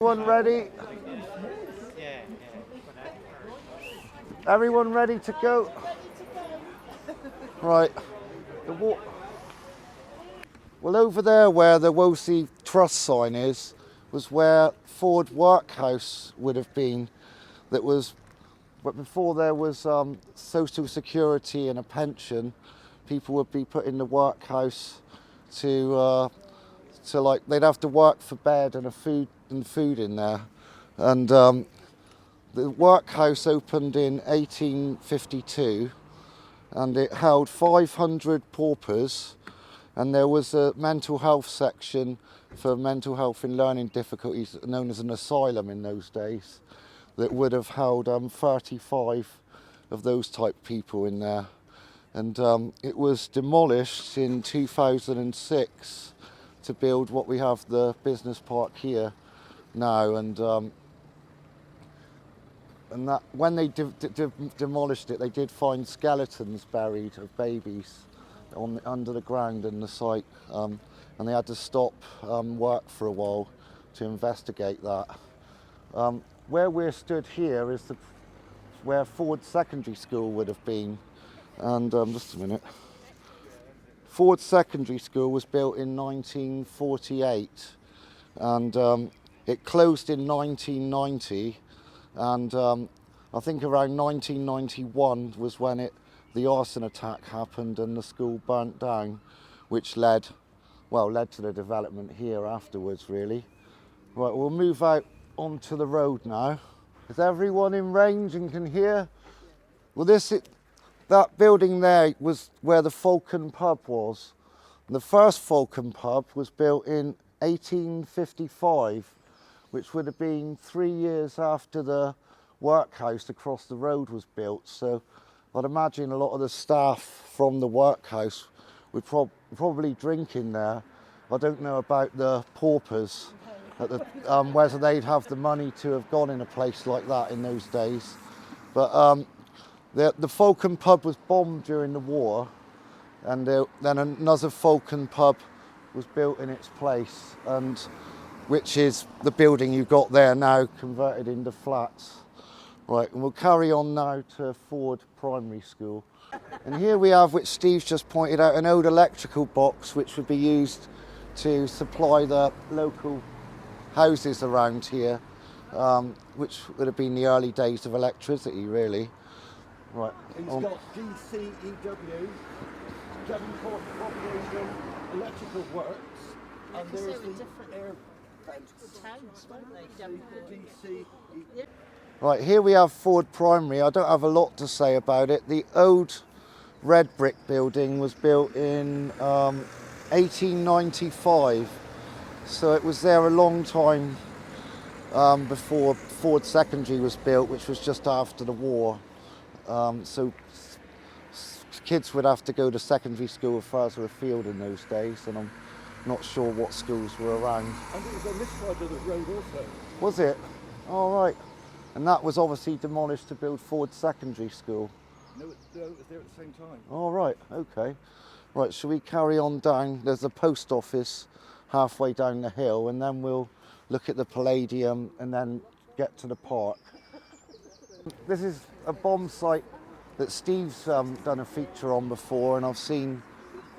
Everyone ready? Everyone ready to go? Right. Well, over there where the Woolsey Trust sign is, was where Ford Workhouse would have been. That was, but before there was social security and a pension, people would be put in the workhouse to like they'd have to work for bed and food in there, and the workhouse opened in 1852, and it held 500 paupers, and there was a mental health section for mental health and learning difficulties, known as an asylum in those days, that would have held 35 of those type people in there. And it was demolished in 2006 to build what we have, the business park here now. And that when they demolished it, they did find skeletons buried of babies under the ground in the site, and they had to stop work for a while to investigate that. Where we're stood here is where Ford Secondary School would have been, and just a minute. Ford Secondary School was built in 1948, and it closed in 1990, and I think around 1991 was when the arson attack happened and the school burnt down, which led to the development here afterwards, really. Right, we'll move out onto the road now. Is everyone in range and can hear? Well, that building there was where the Falcon Pub was. And the first Falcon Pub was built in 1855, which would have been 3 years after the workhouse across the road was built. So I'd imagine a lot of the staff from the workhouse would probably drink in there. I don't know about the paupers, whether they'd have the money to have gone in a place like that in those days. But the Falcon Pub was bombed during the war, and then another Falcon Pub was built in its place, and which is the building you've got there now, converted into flats. Right, and we'll carry on now to Ford Primary School. And here we have, which Steve's just pointed out, an old electrical box which would be used to supply the local houses around here, which would have been the early days of electricity, really. Right. He's got DCEW, Devonport Corporation Electrical Works, and there's the air towns, weren't they? DC. Right, here we have Ford Primary. I don't have a lot to say about it. The old red brick building was built in 1895, so it was there a long time before Ford Secondary was built, which was just after the war. So kids would have to go to secondary school further afield in those days, and I'm not sure what schools were around. And it was on this side of the road also. Was it? All right. And that was obviously demolished to build Ford Secondary School. No, it was there at the same time. All right, okay. Right, shall we carry on down? There's a post office halfway down the hill, and then we'll look at the Palladium and then get to the park. This is a bomb site that Steve's done a feature on before, and I've seen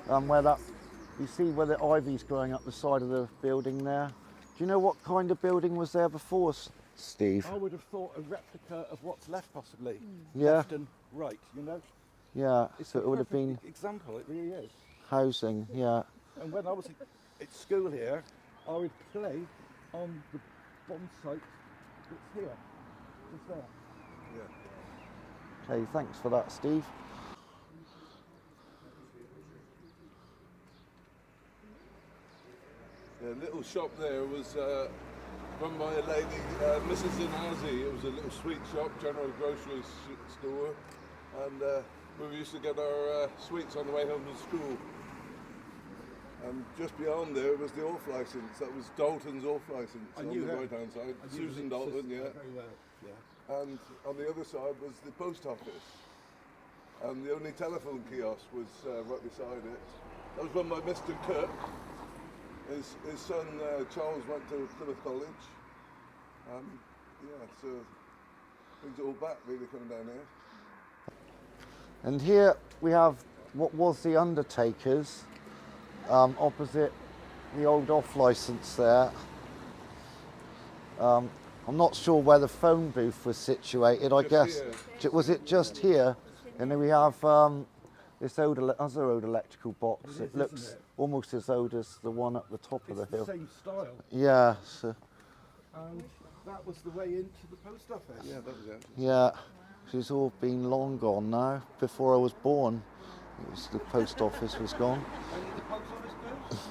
you see where the ivy's growing up the side of the building there. Do you know what kind of building was there before, Steve? I would have thought a replica of what's left, possibly. Yeah. Left and right, you know? Yeah, It's so a it would have perfect been example, it really is. housing, yeah. And when I was at school here, I would play on the bomb site that's here, just there. Okay, thanks for that, Steve. The little shop there was run by a lady, Mrs. Zinazi. It was a little sweet shop, general grocery store, and we used to get our sweets on the way home from school. And just beyond there was the off license. That was Dalton's off license on the right hand side. Susan Dalton, yeah. Very well, yeah. And on the other side was the post office. And the only telephone kiosk was right beside it. That was run by Mr. Cook. His son Charles went to Plymouth College, Yeah, so things are all back really coming down here. And here we have what was the Undertakers, opposite the old off-licence there. I'm not sure where the phone booth was situated. I guess was it just here? And then we have this other old electrical box. It looks almost as old as the one at the top of the hill. It's the same style. Yeah. So, And that was the way into the post office. Yeah, that was it. yeah. She's all been long gone now. Before I was born, the post office was gone. When did the post office close?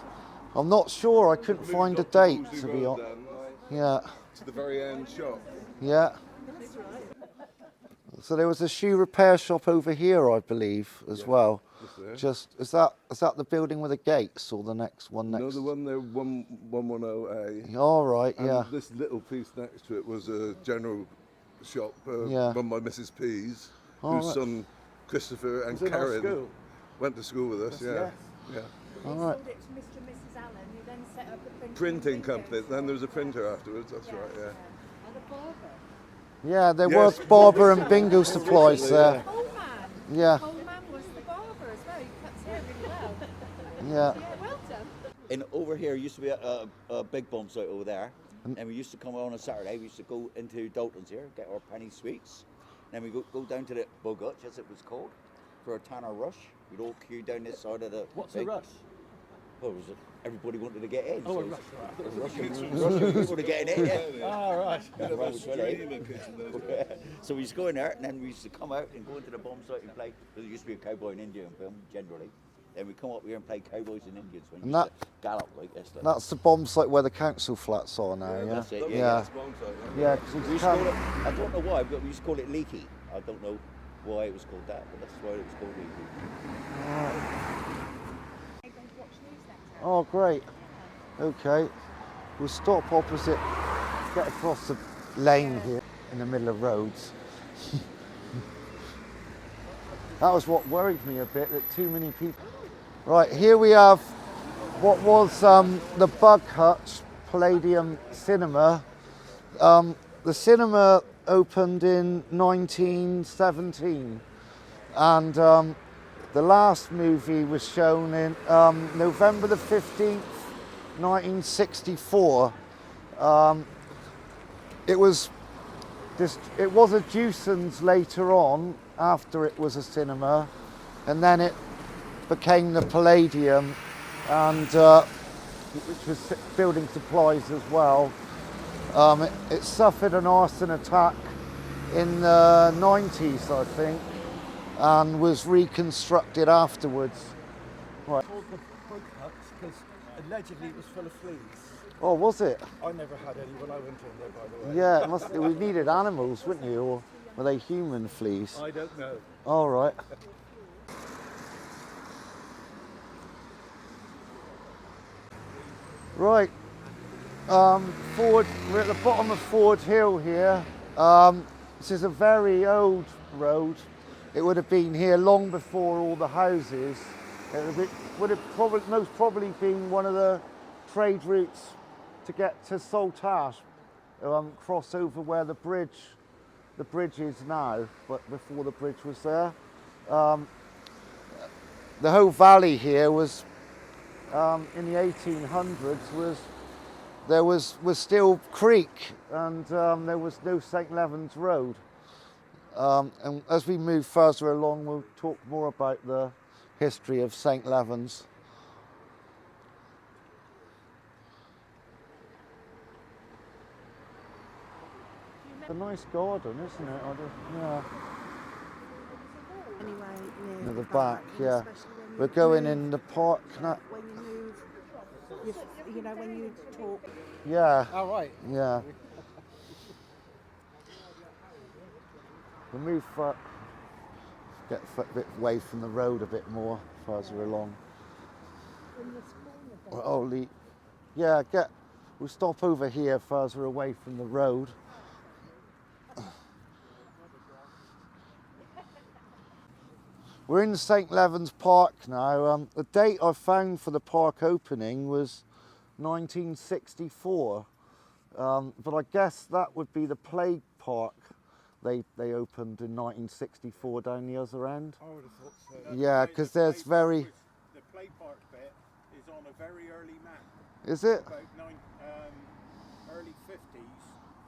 I'm not sure. I couldn't find a date, to be honest. Yeah. To the very end shop. Yeah. So there was a shoe repair shop over here, I believe, as well. Just is that the building with the gates or the next one next? No, the one there, 110A. All right, And yeah. this little piece next to it was a general shop Yeah. run by Mrs. Pease, All whose right. son Christopher and Was in our Karen school. went to school with us. Yeah, yeah. All right. sold it to Mr. and Mrs. Allen, who then set up the Printing company. Then there was a printer afterwards. That's right. Yeah. And a barber. Yeah, there Yes. were barber and bingo supplies there. Coleman. Yeah, Coleman was the barber as well. He cuts hair really well. yeah. Yeah, well done. And over here used to be a big bomb site over there. And we used to come on a Saturday, we used to go into Daltons here, get our penny sweets. Then we go down to the Bogutch, as it was called, for a tanner rush. We'd all queue down this side of the... What's a rush? Well, it was everybody wanted to get in. Oh, so a rush. Russian people to get in, yeah. Ah, right. So we used to go in there, and then we used to come out and go into the bomb site and play. There used to be a cowboy and Indian film, generally. Then we come up here and play cowboys and Indians when we And used to gallop like this. Like. That's the bomb site where the council flats are now. Yeah. That's it, Yeah. Yeah. 'Cause We it's used to call come- it, I don't know why, but we used to call it Leaky. I don't know why it was called that, but that's why it was called Leaky. Oh, great. Okay. We'll stop opposite, get across the lane here in the middle of roads. That was what worried me a bit, that too many people. Right, here we have what was the Bug Hutch Palladium Cinema. The cinema opened in 1917 and the last movie was shown in November the 15th, 1964. It was a Dewson's later on, after it was a cinema, and then it became the Palladium, and which was building supplies as well. It suffered an arson attack in the 90s, I think, and was reconstructed afterwards. Right. Called the bug hut because allegedly it was full of fleas. Oh, was it? I never had any when I went in there, by the way. Yeah, it must. We needed animals, wouldn't you? Or were they human fleas? I don't know. All right. Right. Ford. We're at the bottom of Ford Hill here. This is a very old road. It would have been here long before all the houses. Would have most probably been one of the trade routes to get to Saltash, cross over where the bridge is now, but before the bridge was there. The whole valley here was, in the 1800s, was still creek, and there was no St. Levins Road. And as we move further along, we'll talk more about the history of St. Levins. A nice garden, isn't it? Yeah. Anyway, Near the back, yeah. We're going in the park now. When you move, you know, when you talk. Yeah, All right. yeah. We move get a bit away from the road a bit more further along. Yeah, we'll stop over here further away from the road. We're in St. Levins Park now. The date I found for the park opening was 1964. But I guess that would be the Plague Park they opened in 1964 down the other end. I would have thought so. Yeah, because there's very... The play park bit is on a very early map, Is it? about early 50s.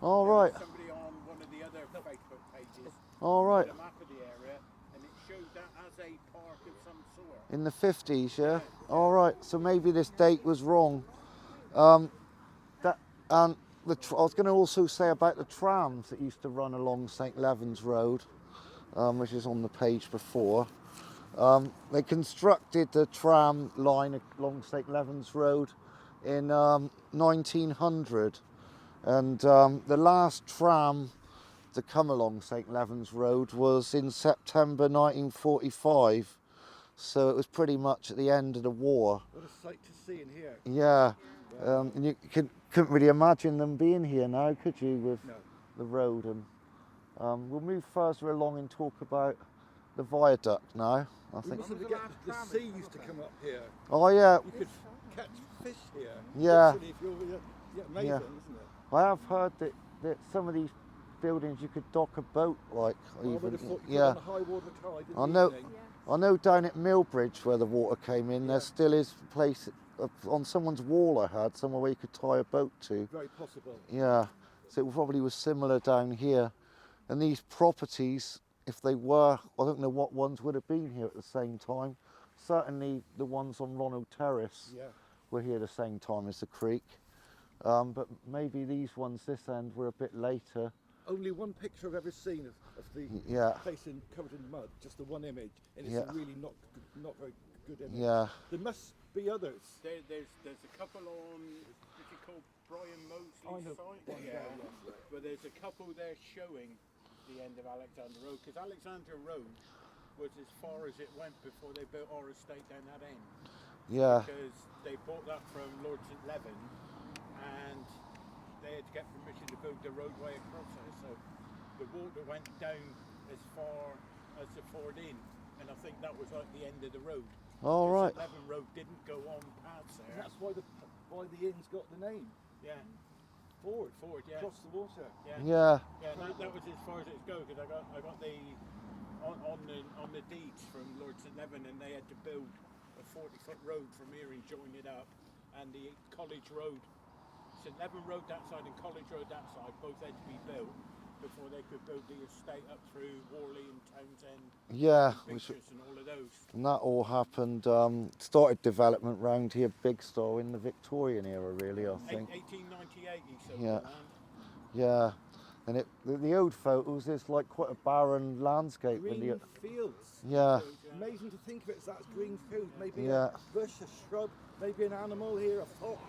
All There was right. somebody on one of the other Facebook pages All right. did a map of the area, and it showed that as a park of some sort. In the 50s, yeah? All right, so maybe this date was wrong. I was going to also say about the trams that used to run along St. Levins Road, which is on the page before. They constructed the tram line along St. Levins Road in 1900. And the last tram to come along St. Levins Road was in September 1945. So it was pretty much at the end of the war. What a sight to see in here. Yeah, and you couldn't really imagine them being here now, could you, with the road? And we'll move further along and talk about the viaduct now. I We think. mustn't forget the sea used to come up here. Oh yeah, You could catch fish here. Yeah. Literally, if you're, amazing, Yeah. isn't it? I have heard that some of these buildings you could dock a boat, like I would even. have thought you Yeah, on a high water tide in I the know. evening. I know down at Millbridge where the water came in, there still is a place on someone's wall I had, somewhere where you could tie a boat to. Very possible. Yeah, so it probably was similar down here. And these properties, if they were, I don't know what ones would have been here at the same time. Certainly the ones on Ronald Terrace Yeah. were here the same time as the creek. But maybe these ones this end were a bit later. Only one picture I've ever seen of the Yeah. place covered in mud, just the one image, and it's Yeah. a really not very good image. Yeah. There must be others. There's a couple on, what's it called, Brian I Mosley's know site? one Yeah. there, yes. But there's a couple there showing the end of Alexander Road, because Alexander Road was as far as it went before they built our estate down that end. Yeah. Because they bought that from Lord St. Leven, and they had to get permission to build the roadway across there. So the water went down as far as the Ford Inn, and I think that was like the end of the road. All right. St. Leven Road didn't go on past And there. that's why the inn's got the name. Yeah, Ford. Ford, yeah. Across the water. Yeah. Yeah. Yeah, that was as far as it's go, because I got the on the deeds from Lord St. Leven, and they had to build a 40-foot road from here and join it up, and the College Road, St. Leven Road that side and College Road that side, both had to be built before they could build the estate up through Worley and Townsend, Yeah. Pictures and all of those. And that all happened, started development round here, Big Store, in the Victorian era, really, I think. 1898 he sold Yeah. the land. Yeah. And the old photos, there's like quite a barren landscape. with Green the, fields. yeah. Amazing to think of it as that's green food. Maybe Yeah. a bush, a shrub, maybe an animal here, a fox.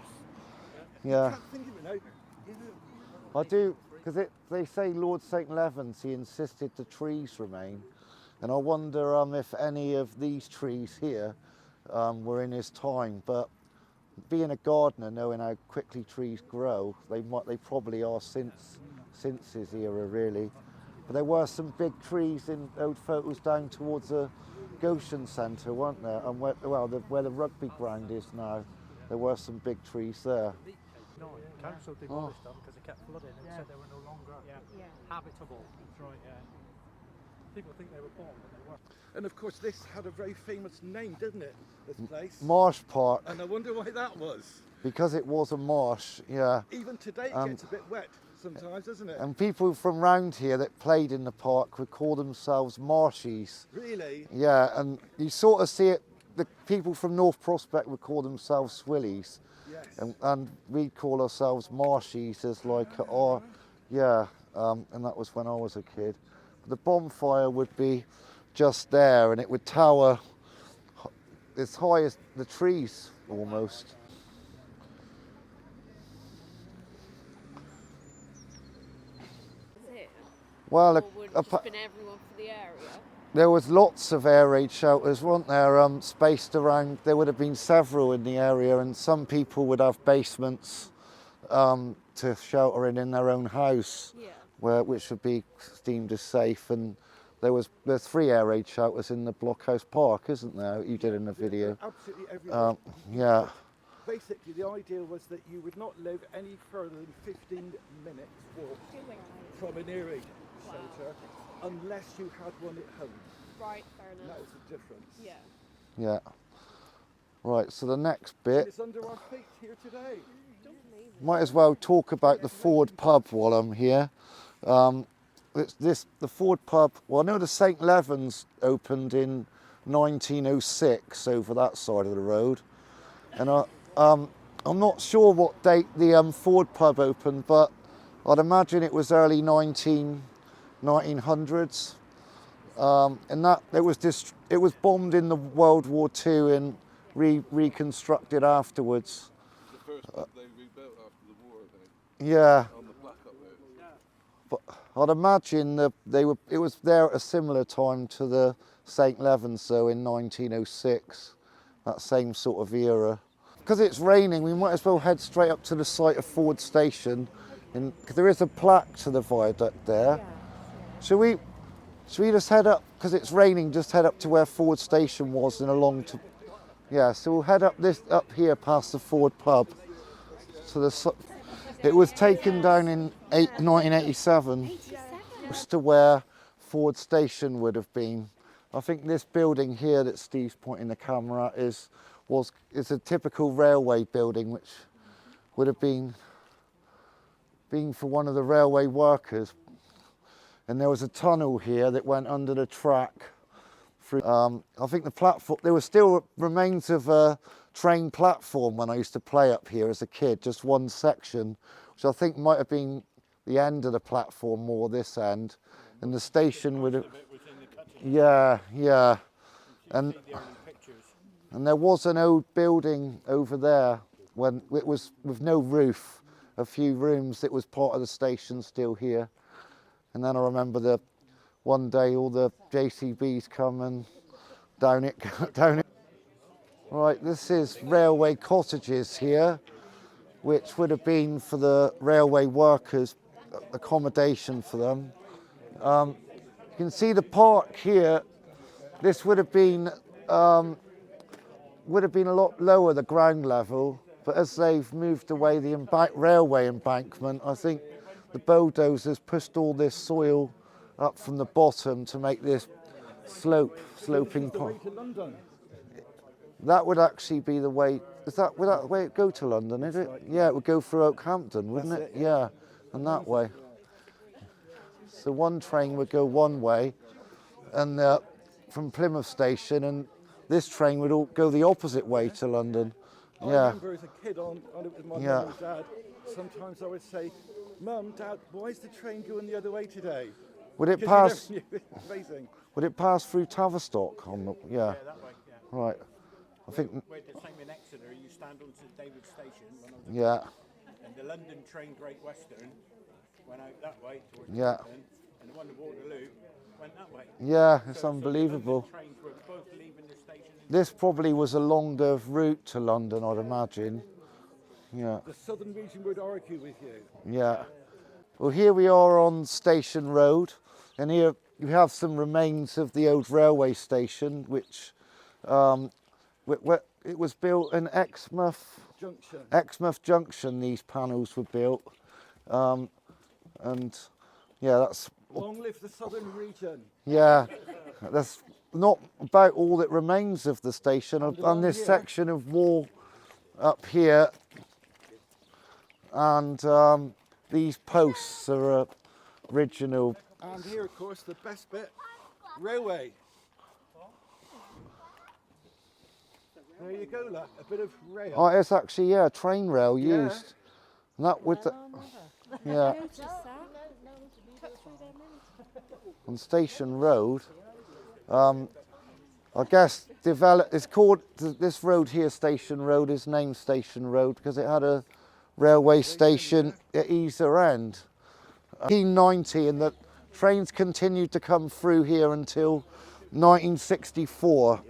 Yeah. Can't think of it now. I do, because they say Lord St. Levens, he insisted the trees remain. And I wonder if any of these trees here were in his time. But being a gardener, knowing how quickly trees grow, they probably are since his era, really. But there were some big trees in old photos down towards the Goshen Centre, weren't there? And where the rugby ground is now, there were some big trees there. No, council demolished them because they kept flooding and said they were no longer habitable. That's right, yeah. People think they were born, but they weren't. And of course, this had a very famous name, didn't it? This place. Marsh Park, And I wonder why that was. because it was a marsh, yeah. Even today, it gets a bit wet sometimes, doesn't it? And people from round here that played in the park would call themselves marshies. Really? Yeah, and you sort of see it, the people from North Prospect would call themselves Swillyites. Yes. And we'd call ourselves marshies as like, and that was when I was a kid. The bonfire would be just there, and it would tower as high as the trees almost. Is it? Well, Or would it just been everyone for the area? there was lots of air raid shelters, weren't there, spaced around. There would have been several in the area, and some people would have basements to shelter in their own house, Yeah. which would be deemed as safe. And there's 3 air raid shelters in the Blockhouse Park, isn't there? You did in the video. Absolutely everywhere. Yeah. basically the idea was that you would not live any further than 15 minutes walk from an air raid shelter unless you had one at home. Right, fair enough. That was the difference. Yeah. Yeah. Right, so the next And bit, it's under our feet here today. might as well talk about the Ford Pub while I'm here. The Ford Pub, well, I know the St. Levins opened in 1906 over that side of the road. And I'm not sure what date the Ford Pub opened, but I'd imagine it was early 1900s. And that it was bombed in the World War II and reconstructed afterwards. The first pub they rebuilt after the war, I think, Yeah, on the plaque up there. but I'd imagine that it was there at a similar time to the St. Levins, so in 1906, that same sort of era. Because it's raining, we might as well head straight up to the site of Ford Station, because there is a plaque to the viaduct there. Should we just head up, because it's raining, just head up to where Ford Station was and along to... Yeah, so we'll head up here past the Ford Pub. It was taken down in 1987 as to where Ford Station would have been. I think this building here that Steve's pointing the camera at is a typical railway building, which would have been for one of the railway workers. And there was a tunnel here that went under the track. I think the platform, there were still remains of a train platform when I used to play up here as a kid, just one section, which I think might have been the end of the platform more this end. And the station would have, yeah. And there was an old building over there when it was with no roof, a few rooms. It was part of the station still here. And then I remember one day all the JCBs come and down it. Right, this is railway cottages here, which would have been for the railway workers, accommodation for them. You can see the park here. This would have been a lot lower, the ground level, but as they've moved away the railway embankment, I think the bulldozers pushed all this soil up from the bottom to make this sloping park. That would actually be the way. Would that the way it go to London? Is it? Yeah, it would go through Oakhampton, wouldn't it? Yeah, and that way. So one train would go one way, and from Plymouth Station, and this train would all go the opposite way to London. I remember as a kid on it with my mum and dad. Sometimes I would say, "Mum, Dad, why is the train going the other way today?" Would it pass? Amazing. Would it pass through Tavistock? Yeah, that way, yeah. Right. I think. We're the same in Exeter. You stand on St David Station when I was and the London train Great Western went out that way towards London, and the one to Waterloo went that way. Yeah, it's unbelievable. The trains were both leaving the station. This probably was a longer route to London, I'd imagine. Yeah. The southern region would argue with you. Yeah. Well, here we are on Station Road, and here you have some remains of the old railway station, which it was built in Exmouth Junction. These panels were built, and yeah, that's. Long live the southern region. Yeah, that's not about all that remains of the station. On this section of wall up here, and these posts are original. And here, of course, the best bit, railway. There you go, look, a bit of rail. Oh, it's actually, train rail used. And that with on Station Road, I guess it's called, this road here, Station Road, is named Station Road because it had a railway station at either end. 1990, and the trains continued to come through here until 1964.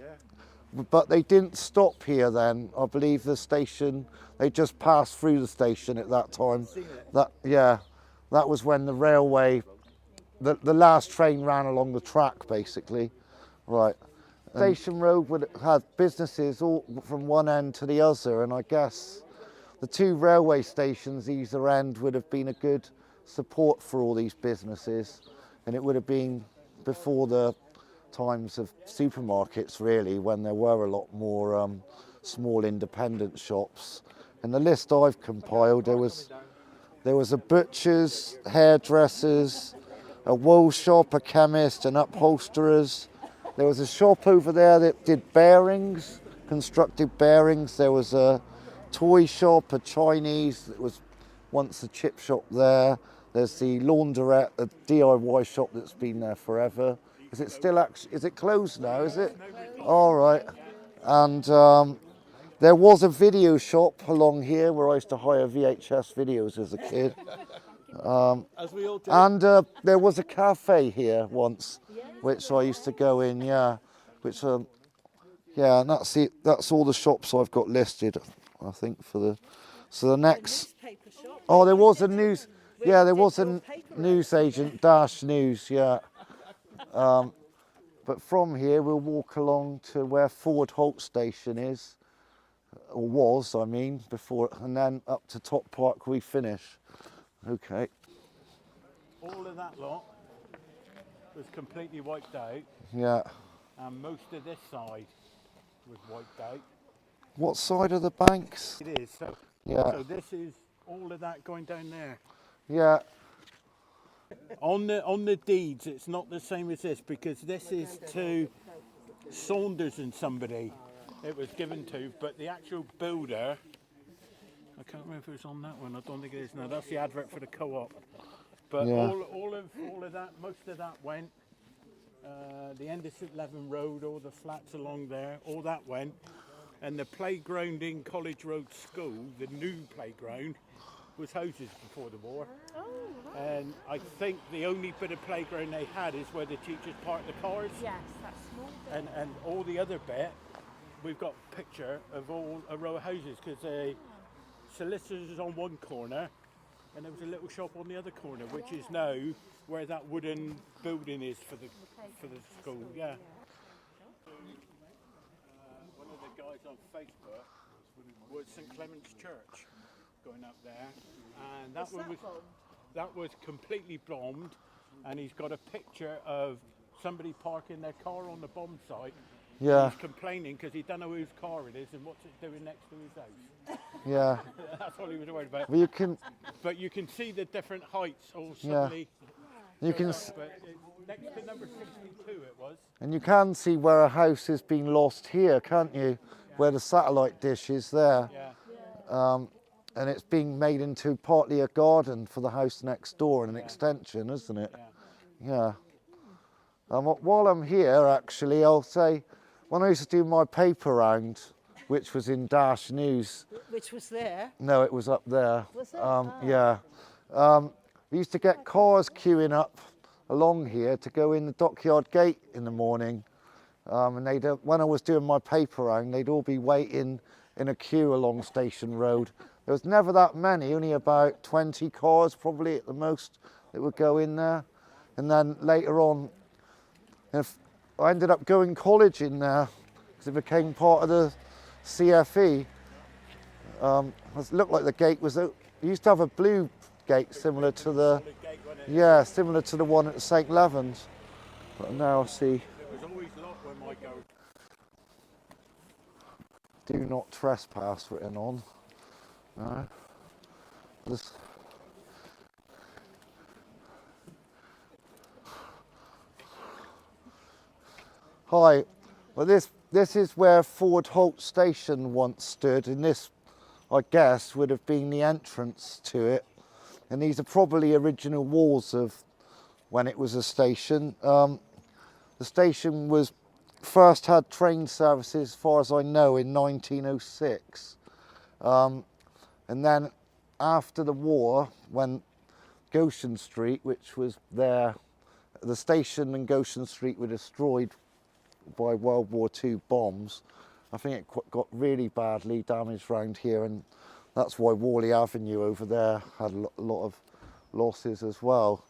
But they didn't stop here then. I believe the station, they just passed through the station at that time. That was when the railway, the last train ran along the track basically. Right. Station Road would have businesses all from one end to the other, and I guess the two railway stations either end would have been a good support for all these businesses, and it would have been before the times of supermarkets, really, when there were a lot more small independent shops. And the list I've compiled, there was a butcher's, hairdressers, a wool shop, a chemist, an upholsterer's. There was a shop over there that did bearings, constructed bearings. There was a toy shop, a Chinese, that was once a chip shop there. There's the laundrette, a DIY shop that's been there forever. Is it still is it closed now, is it? All right. And there was a video shop along here where I used to hire VHS videos as a kid. As we all do. And there was a cafe here once, which I used to go in, yeah. Which, yeah, and that's it. That's all the shops I've got listed, I think, for the. So the next. Oh, there was a news. Yeah, there was a news agent, Dash News, yeah. But from here, we'll walk along to where Holt station is, or was, I mean, before, and then up to Top Park we finish. Okay. All of that lot was completely wiped out, Yeah. and most of this side was wiped out. What side of the banks? It is. So, Yeah. so this is all of that going down there. Yeah. On the deeds, it's not the same as this, because this is to Saunders and somebody it was given to, but the actual builder, I can't remember if it was on that one. I don't think it is now. That's the advert for the co-op. But Yeah. all of that, most of that went. The end of St. Levin Road, all the flats along there, all that went. And the playground in College Road School, the new playground, was houses before the war. Oh, right. And I think the only bit of playground they had is where the teachers parked the cars. Yes, that's small bit. And all the other bit, we've got a picture of all a row of houses, because the solicitors is on one corner and there was a little shop on the other corner, which is now where that wooden building is for the school. Yeah. One of the guys on Facebook was St. Clement's Church going up there, and that was completely bombed, and he's got a picture of somebody parking their car on the bomb site. Yeah. He's complaining because he don't know whose car it is and what's it doing next to his house. Yeah. That's all he was worried about. Well, you can. But you can see the different heights all Yeah. suddenly. You can. But next to number 62 it was. And you can see where a house has been lost here, can't you? Where the satellite dish is there. Yeah. And it's being made into partly a garden for the house next door and an extension, isn't it? Yeah. While I'm here, actually, I'll say, when I used to do my paper round, which was in Dash News. Which was there? No, it was up there. Was it? Yeah. We used to get cars queuing up along here to go in the dockyard gate in the morning. And they'd, when I was doing my paper round, they'd all be waiting in a queue along Station Road. There was never that many, only about 20 cars probably at the most that would go in there. And then later on, I ended up going college in there because it became part of the CFE. It looked like the gate was, it used to have a blue gate similar to the, yeah, similar to the one at St. Levins. But now I see. It was always locked when my go. Do not trespass written on. This. Hi, well this is where Holt station once stood, and this, I guess, would have been the entrance to it. And these are probably original walls of when it was a station. The station was first had train services, as far as I know, in 1906. And then after the war, when Goshen Street, which was there, the station and Goshen Street were destroyed by World War II bombs. I think it got really badly damaged around here, and that's why Worley Avenue over there had a lot of losses as well.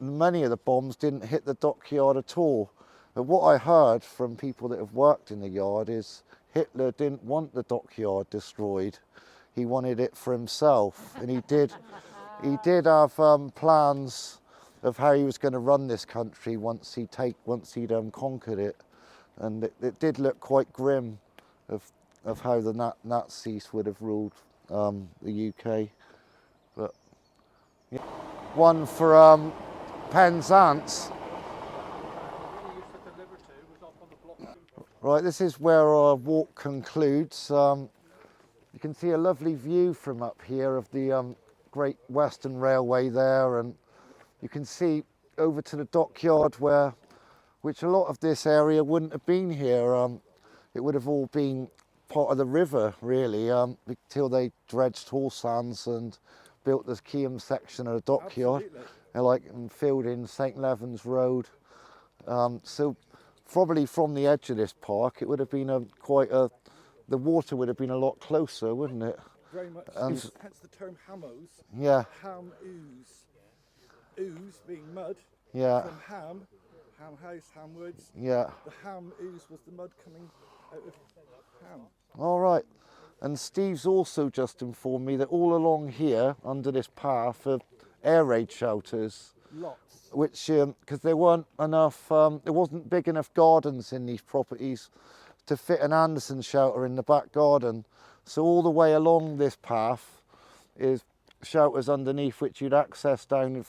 Many of the bombs didn't hit the dockyard at all. But what I heard from people that have worked in the yard is Hitler didn't want the dockyard destroyed. He wanted it for himself, and he did have plans of how he was going to run this country once he'd conquered it, and it did look quite grim of how the Nazis would have ruled the UK. But yeah. One for Penzance. Right, this is where our walk concludes. You can see a lovely view from up here of the Great Western Railway there, and you can see over to the dockyard which a lot of this area wouldn't have been here. It would have all been part of the river, really, until they dredged Horse Sands and built this Keyham section of the dockyard, and filled in St Levins Road. So probably from the edge of this park, it would have been the water would have been a lot closer, wouldn't it? Very much. And hence the term hamos. Yeah. Ham ooze. Ooze being mud. Yeah. From ham house, ham woods. Yeah. The ham ooze was the mud coming out of ham. All right. And Steve's also just informed me that all along here, under this path, are air raid shelters. Lots. Which, because there weren't enough, there wasn't big enough gardens in these properties to fit an Anderson shelter in the back garden. So all the way along this path is shelters underneath which you'd access down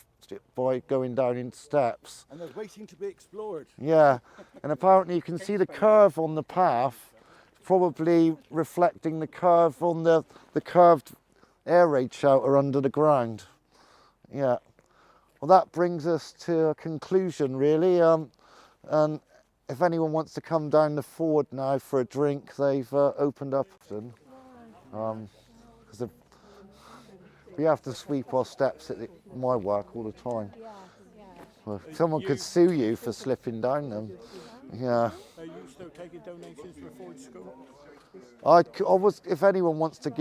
by going down in steps. And they're waiting to be explored. Yeah, and apparently you can see the curve on the path, probably reflecting the curve on the curved air raid shelter under the ground. Yeah. Well, that brings us to a conclusion, really. And if anyone wants to come down the Ford now for a drink, they've opened up. Because we have to sweep our steps at my work all the time. Well, someone could sue you for slipping down them. Yeah. Are you still taking donations for Ford School? I was. If anyone wants to give